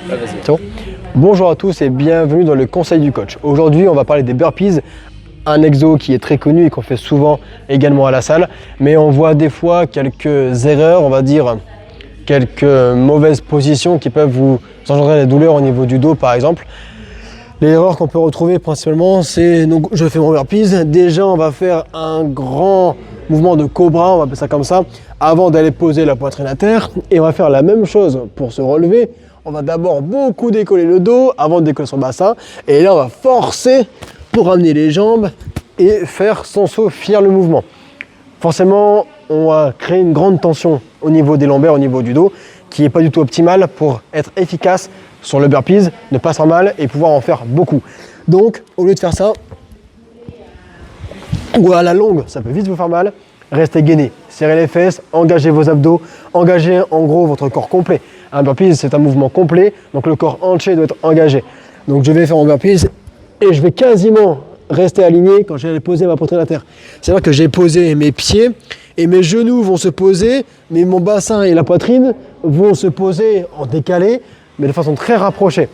C'est bon. Bonjour à tous et bienvenue dans le conseil du coach. Aujourd'hui, on va parler des burpees, un exo qui est très connu et qu'on fait souvent également à la salle. Mais on voit des fois quelques erreurs, on va dire quelques mauvaises positions qui peuvent vous engendrer des douleurs au niveau du dos par exemple. Les erreurs qu'on peut retrouver principalement, c'est donc je fais mon burpees. Déjà, on va faire un grand mouvement de cobra, on va appeler ça comme ça, avant d'aller poser la poitrine à terre. Et on va faire la même chose pour se relever. On va d'abord beaucoup décoller le dos avant de décoller son bassin. Et là, on va forcer pour amener les jambes et faire son saut, finir le mouvement. Forcément, on va créer une grande tension au niveau des lombaires, au niveau du dos, qui n'est pas du tout optimale pour être efficace sur le burpees, ne pas se faire mal et pouvoir en faire beaucoup. Donc, au lieu de faire ça, ou à la longue, ça peut vite vous faire mal, restez gainé, serrez les fesses, engagez vos abdos, engagez en gros votre corps complet. Un burpees, c'est un mouvement complet, donc le corps entier doit être engagé. Donc je vais faire mon burpees et je vais quasiment rester aligné quand je vais poser ma poitrine à terre. C'est-à-dire que j'ai posé mes pieds et mes genoux vont se poser, mais mon bassin et la poitrine vont se poser en décalé, mais de façon très rapprochée,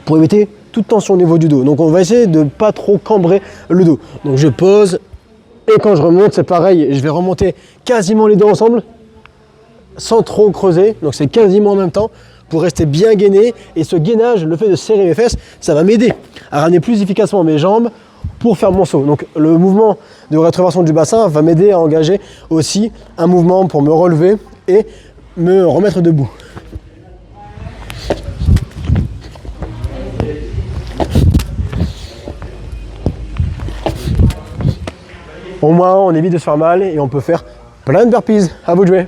pour éviter toute tension au niveau du dos. Donc on va essayer de ne pas trop cambrer le dos. Donc je pose, et quand je remonte, c'est pareil, je vais remonter quasiment les deux ensemble, sans trop creuser, donc c'est quasiment en même temps, pour rester bien gainé. Et ce gainage, le fait de serrer mes fesses, ça va m'aider à ramener plus efficacement mes jambes pour faire mon saut. Donc le mouvement de rétroversion du bassin va m'aider à engager aussi un mouvement pour me relever et me remettre debout. Au moins, on évite de se faire mal et on peut faire plein de burpees. À vous de jouer.